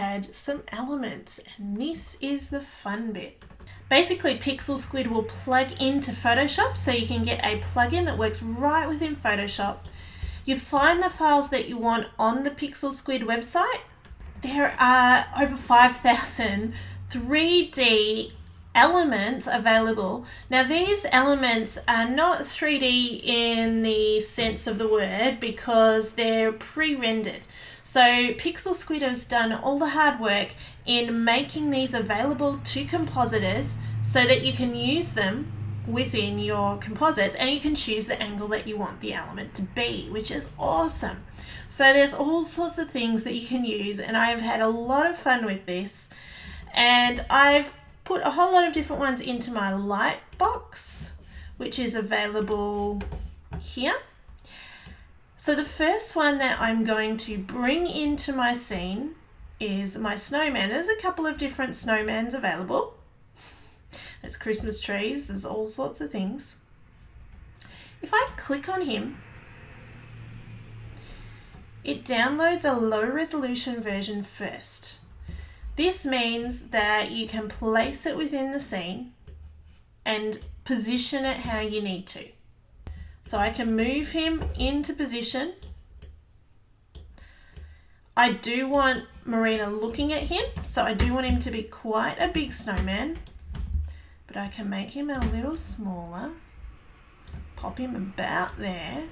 add some elements, and this is the fun bit. Basically, PixelSquid will plug into Photoshop, so you can get a plugin that works right within Photoshop. You find the files that you want on the PixelSquid website. There are over 5,000 3D elements available. Now, these elements are not 3D in the sense of the word because they're pre-rendered. So PixelSquid has done all the hard work in making these available to compositors so that you can use them within your composites, and you can choose the angle that you want the element to be, which is awesome. So there's all sorts of things that you can use, and I've had a lot of fun with this, and I've put a whole lot of different ones into my light box, which is available here. So the first one that I'm going to bring into my scene is my snowman. There's a couple of different snowmans available. There's Christmas trees, there's all sorts of things. If I click on him, it downloads a low resolution version first. This means that you can place it within the scene and position it how you need to. So I can move him into position. I do want Marina looking at him, so I do want him to be quite a big snowman, but I can make him a little smaller, pop him about there.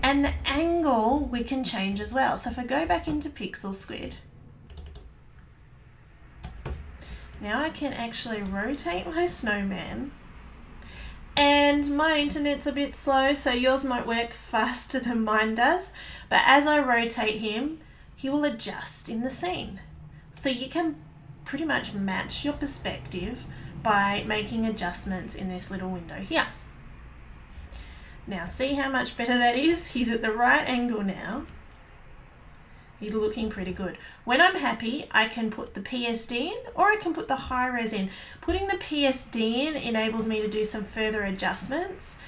And the angle we can change as well. So if I go back into PixelSquid, now I can actually rotate my snowman. And my internet's a bit slow, so yours might work faster than mine does. But as I rotate him, he will adjust in the scene. So you can pretty much match your perspective by making adjustments in this little window here. Now see how much better that is? He's at the right angle now. He's looking pretty good. When I'm happy, I can put the PSD in, or I can put the high res in. Putting the PSD in enables me to do some further adjustments,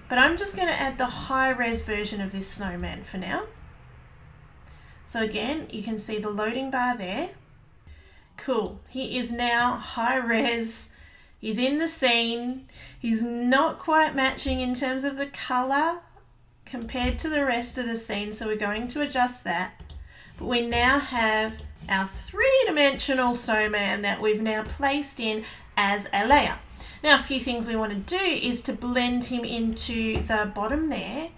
but I'm just going to add the high res version of this snowman for now. So again, you can see the loading bar there. Cool. He is now high res. He's in the scene. He's not quite matching in terms of the color compared to the rest of the scene, so we're going to adjust that. But we now have our three-dimensional snowman that we've now placed in as a layer. Now, a few things we want to do is to blend him into the bottom there.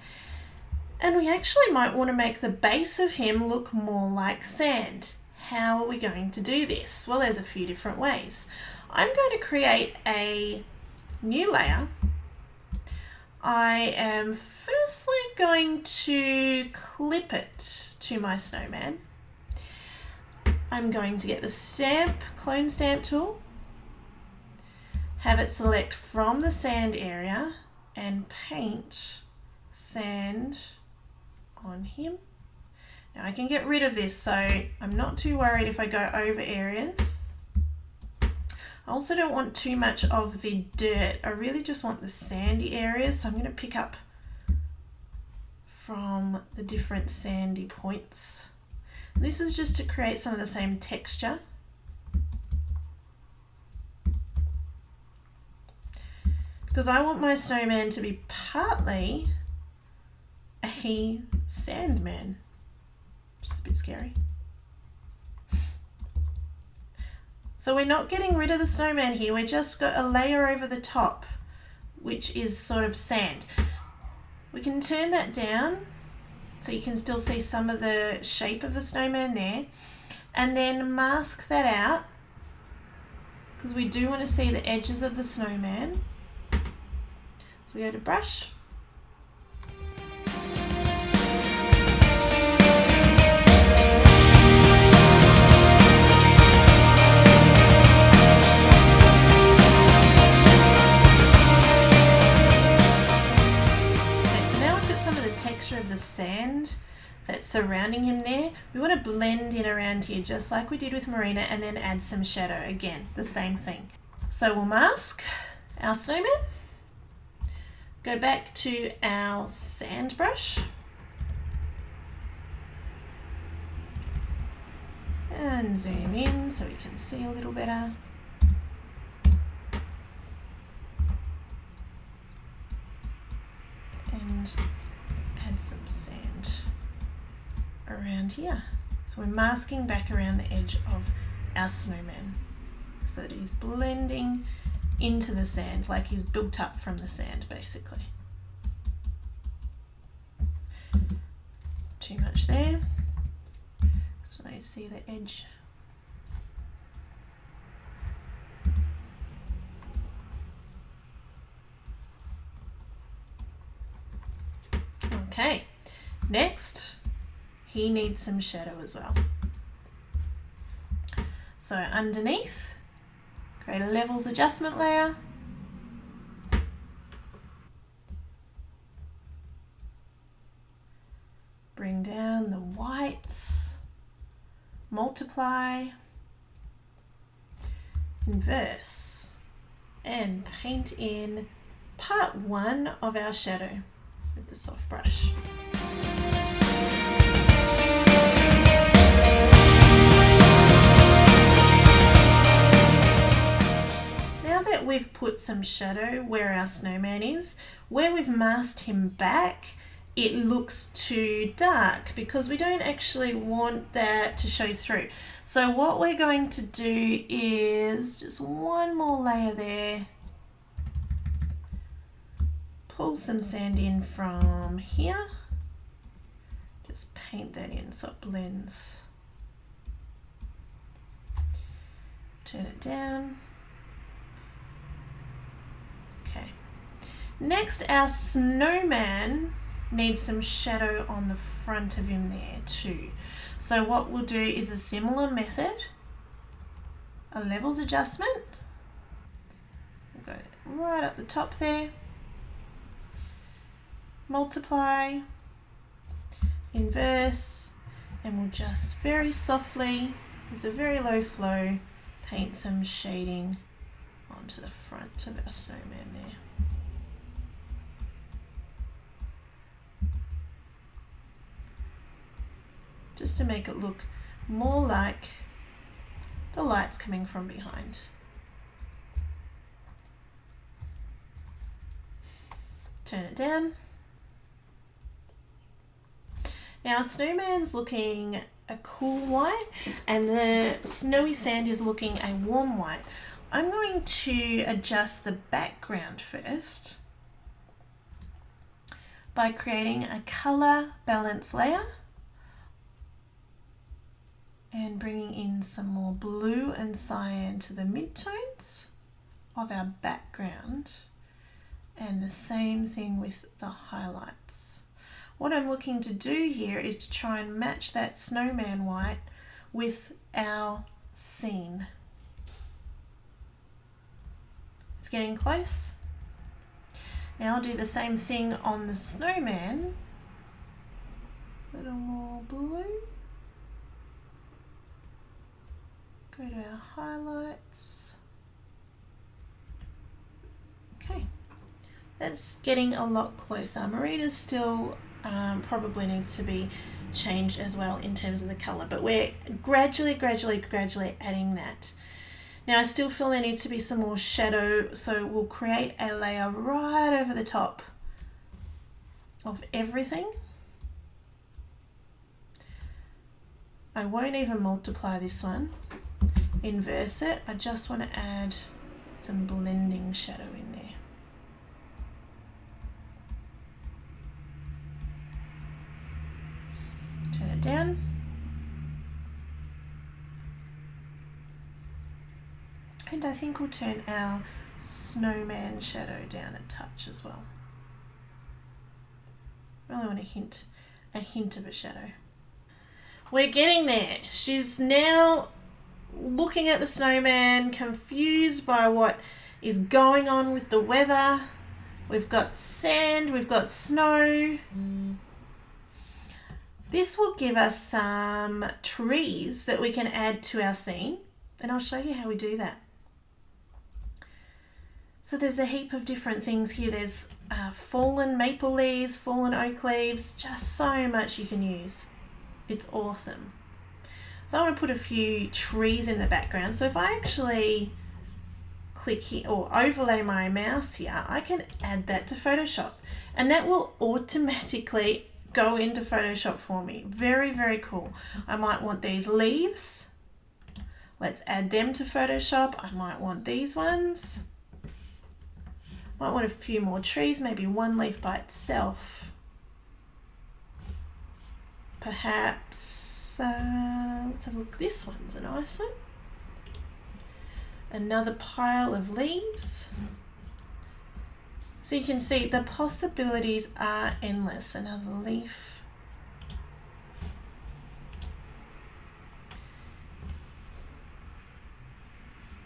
And we actually might want to make the base of him look more like sand. How are we going to do this? Well, there's a few different ways. I'm going to create a new layer. I am firstly going to clip it to my snowman. I'm going to get the clone stamp tool, have it select from the sand area and paint sand on him. Now I can get rid of this, so I'm not too worried if I go over areas. I also don't want too much of the dirt. I really just want the sandy areas, so I'm going to pick up from the different sandy points. This is just to create some of the same texture. Because I want my snowman to be partly a sandman, which is a bit scary. So we're not getting rid of the snowman here, we just got a layer over the top, which is sort of sand. We can turn that down so you can still see some of the shape of the snowman there, and then mask that out because we do want to see the edges of the snowman. So we go to brush. Of the sand that's surrounding him there, we want to blend in around here just like we did with Marina, and then add some shadow. Again, the same thing. So we'll mask our snowman, go back to our sand brush, and zoom in so we can see a little better. And add some sand around here. So we're masking back around the edge of our snowman so that he's blending into the sand, like he's built up from the sand basically. Too much there. So I need to see the edge. Okay, next he needs some shadow as well. So underneath, create a levels adjustment layer. Bring down the whites, multiply, inverse, and paint in part 1 of our shadow with the soft brush. Now that we've put some shadow where our snowman is, where we've masked him back, it looks too dark because we don't actually want that to show through. So what we're going to do is just one more layer there. Pull some sand in from here. Just paint that in so it blends. Turn it down. Okay. Next, our snowman needs some shadow on the front of him there too. So what we'll do is a similar method, a levels adjustment. We'll go right up the top there, multiply, inverse, and we'll just very softly, with a very low flow, paint some shading onto the front of our snowman there. Just to make it look more like the light's coming from behind. Turn it down. Now our snowman's looking a cool white and the snowy sand is looking a warm white. I'm going to adjust the background first by creating a color balance layer and bringing in some more blue and cyan to the midtones of our background, and the same thing with the highlights. What I'm looking to do here is to try and match that snowman white with our scene. It's getting close. Now I'll do the same thing on the snowman. A little more blue. Go to our highlights. Okay, that's getting a lot closer. Marita's still probably needs to be changed as well in terms of the color, but we're gradually adding that. Now I still feel there needs to be some more shadow, so we'll create a layer right over the top of everything. I won't even multiply this one. Inverse it. I just want to add some blending shadow in there. Turn it down. And I think we'll turn our snowman shadow down a touch as well. Really want a hint of a shadow. We're getting there. She's now looking at the snowman, confused by what is going on with the weather. We've got sand, we've got snow. This will give us some trees that we can add to our scene, and I'll show you how we do that. So there's a heap of different things here. There's fallen maple leaves, fallen oak leaves, just so much you can use. It's awesome. So I want to put a few trees in the background. So if I actually click here or overlay my mouse here, I can add that to Photoshop and that will automatically go into Photoshop for me. Very, very cool. I might want these leaves. Let's add them to Photoshop. I might want these ones. Might want a few more trees, maybe one leaf by itself. Perhaps, let's have a look. This one's a nice one. Another pile of leaves. So you can see the possibilities are endless. Another leaf.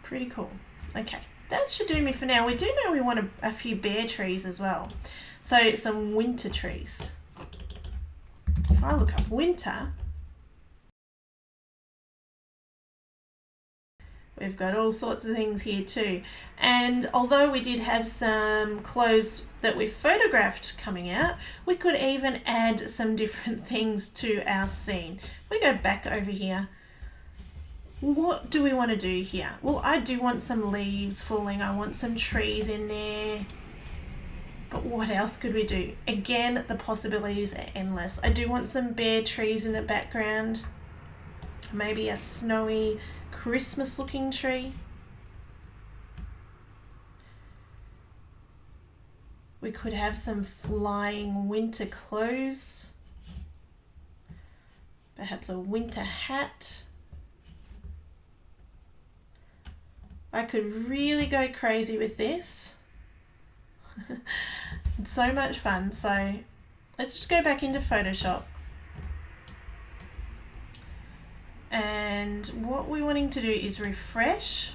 Pretty cool. Okay, that should do me for now. We do know we want a few bare trees as well. So some winter trees. If I look up winter, we've got all sorts of things here too. And although we did have some clothes that we photographed coming out, we could even add some different things to our scene. We go back over here. What do we want to do here? Well, I do want some leaves falling. I want some trees in there. But what else could we do? Again, the possibilities are endless. I do want some bare trees in the background. Maybe a snowy Christmas looking tree. We could have some flying winter clothes. Perhaps a winter hat. I could really go crazy with this. It's so much fun. So let's just go back into Photoshop. And what we're wanting to do is refresh.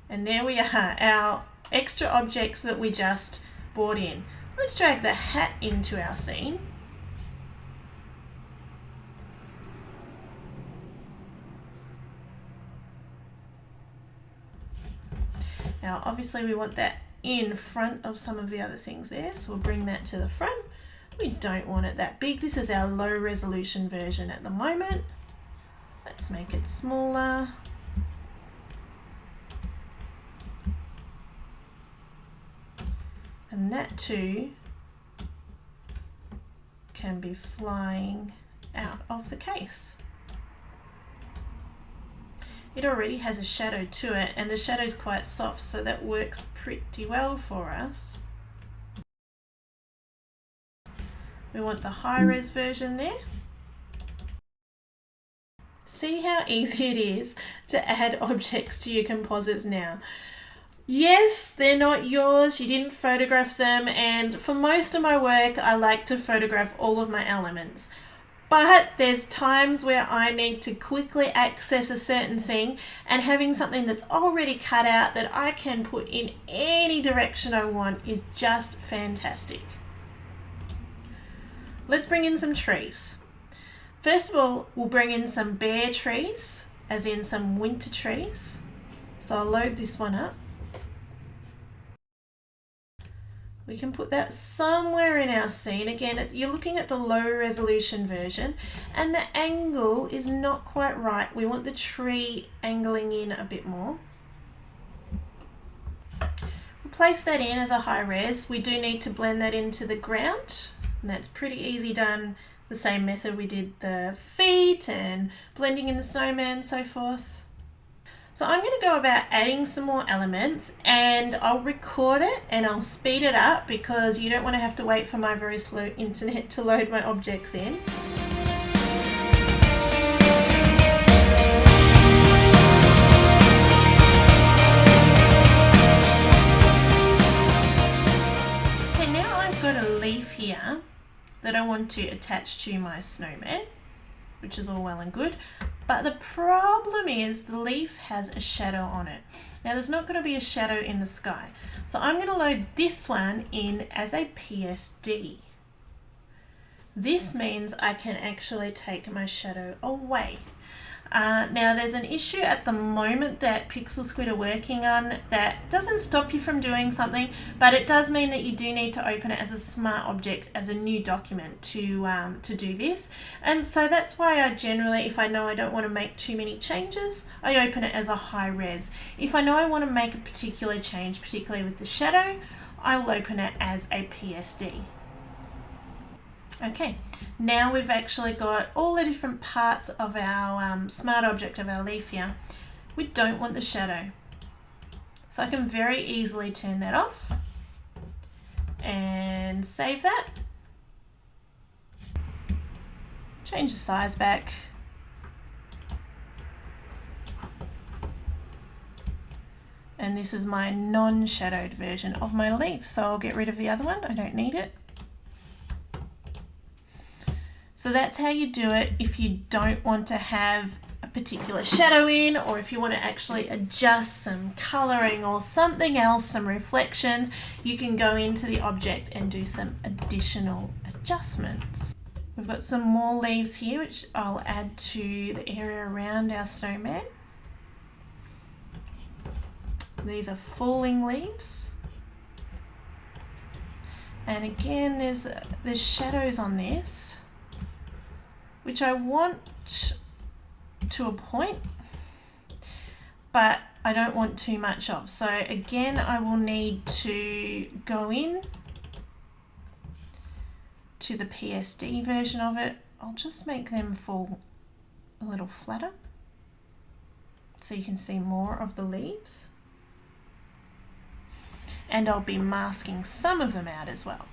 And there we are, our extra objects that we just brought in. Let's drag the hat into our scene. Now, obviously we want that in front of some of the other things there. So we'll bring that to the front. We don't want it that big. This is our low resolution version at the moment. Let's make it smaller. And that too can be flying out of the case. It already has a shadow to it and the shadow is quite soft, so that works pretty well for us. We want the high res version there. See how easy it is to add objects to your composites now. Yes, they're not yours, you didn't photograph them, and for most of my work I like to photograph all of my elements. But there's times where I need to quickly access a certain thing, and having something that's already cut out that I can put in any direction I want is just fantastic. Let's bring in some trees. First of all, we'll bring in some bare trees, as in some winter trees. So I'll load this one up. We can put that somewhere in our scene. Again, you're looking at the low resolution version and the angle is not quite right. We want the tree angling in a bit more. We'll place that in as a high res. We do need to blend that into the ground, and that's pretty easy done. The same method we did the feet and blending in the snowman and so forth. So I'm going to go about adding some more elements, and I'll record it and I'll speed it up because you don't want to have to wait for my very slow internet to load my objects in. Okay, now I've got a leaf here that I want to attach to my snowman, which is all well and good. But the problem is the leaf has a shadow on it. Now there's not going to be a shadow in the sky. So I'm going to load this one in as a PSD. This means I can actually take my shadow away. Now there's an issue at the moment that PixelSquid are working on that doesn't stop you from doing something, but it does mean that you do need to open it as a smart object, as a new document to do this. And so that's why I generally, if I know I don't want to make too many changes, I open it as a high res. If I know I want to make a particular change, particularly with the shadow, I'll open it as a PSD. Okay, now we've actually got all the different parts of our smart object of our leaf here. We don't want the shadow. So I can very easily turn that off and save that. Change the size back. And this is my non-shadowed version of my leaf. So I'll get rid of the other one, I don't need it. So that's how you do it if you don't want to have a particular shadow in, or if you want to actually adjust some coloring or something else, some reflections, you can go into the object and do some additional adjustments. We've got some more leaves here, which I'll add to the area around our snowman. These are falling leaves. And again, there's shadows on this, which I want to a point, but I don't want too much of. So again, I will need to go in to the PSD version of it. I'll just make them fall a little flatter so you can see more of the leaves. And I'll be masking some of them out as well.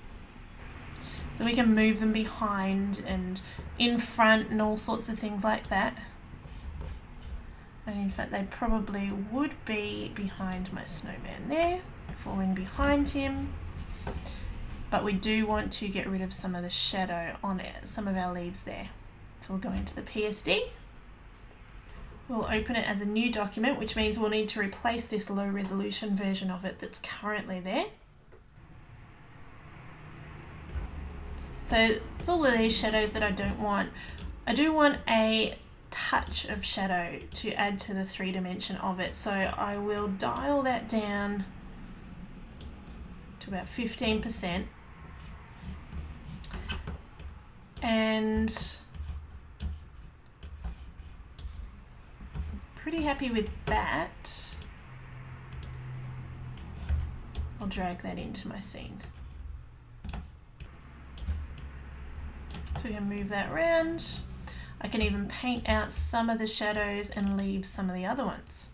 So we can move them behind and in front and all sorts of things like that. And in fact, they probably would be behind my snowman there, falling behind him. But we do want to get rid of some of the shadow on it, some of our leaves there. So we'll go into the PSD. We'll open it as a new document, which means we'll need to replace this low resolution version of it that's currently there. So it's all of these shadows that I don't want. I do want a touch of shadow to add to the 3D of it. So I will dial that down to about 15%. And pretty happy with that. I'll drag that into my scene. So we can move that around. I can even paint out some of the shadows and leave some of the other ones.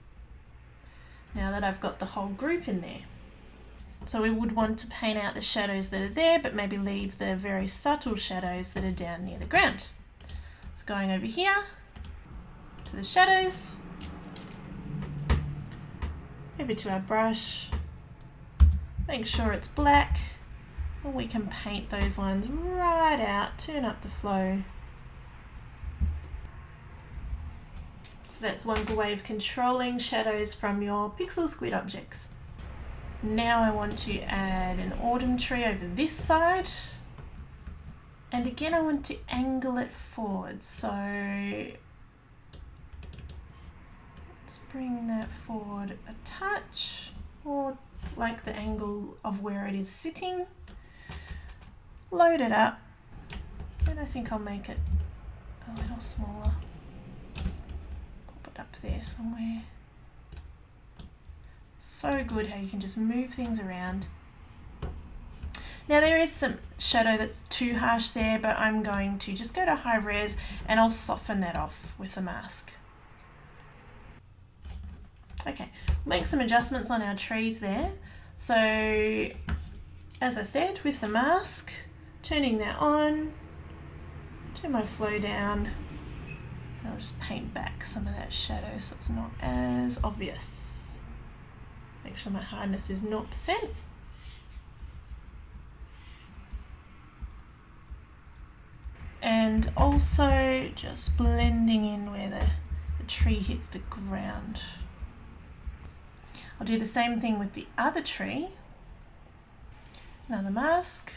Now that I've got the whole group in there. So we would want to paint out the shadows that are there, but maybe leave the very subtle shadows that are down near the ground. So going over here to the shadows, over to our brush, make sure it's black, and we can paint those ones right out, turn up the flow. So that's one good way of controlling shadows from your PixelSquid objects. Now I want to add an autumn tree over this side. And again, I want to angle it forward. So let's bring that forward a touch, or like the angle of where it is sitting. Load it up, and I think I'll make it a little smaller. Pop it up there somewhere. So good how you can just move things around. Now there is some shadow that's too harsh there, but I'm going to just go to high res and I'll soften that off with the mask. Okay, make some adjustments on our trees there. So as I said, with the mask, turning that on, turn my flow down, and I'll just paint back some of that shadow so it's not as obvious. Make sure my hardness is 0%. And also just blending in where the tree hits the ground. I'll do the same thing with the other tree. Another mask.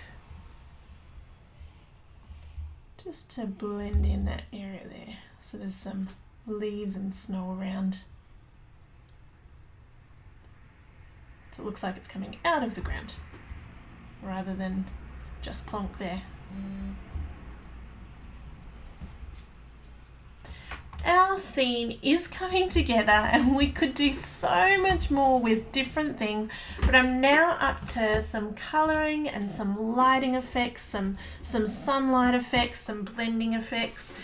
Just to blend in that area there. So there's some leaves and snow around. So it looks like it's coming out of the ground rather than just plonk there. Our scene is coming together and we could do so much more with different things, but I'm now up to some colouring and some lighting effects, some sunlight effects, some blending effects.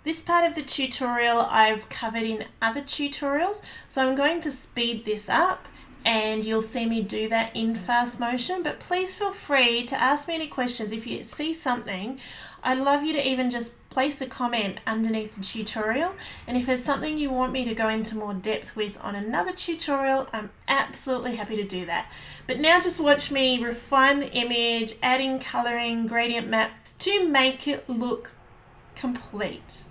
This part of the tutorial I've covered in other tutorials, so I'm going to speed this up and you'll see me do that in fast motion, but please feel free to ask me any questions. If you see something, I'd love you to even just place a comment underneath the tutorial, and if there's something you want me to go into more depth with on another tutorial, I'm absolutely happy to do that. But now just watch me refine the image, adding colouring, gradient map to make it look complete.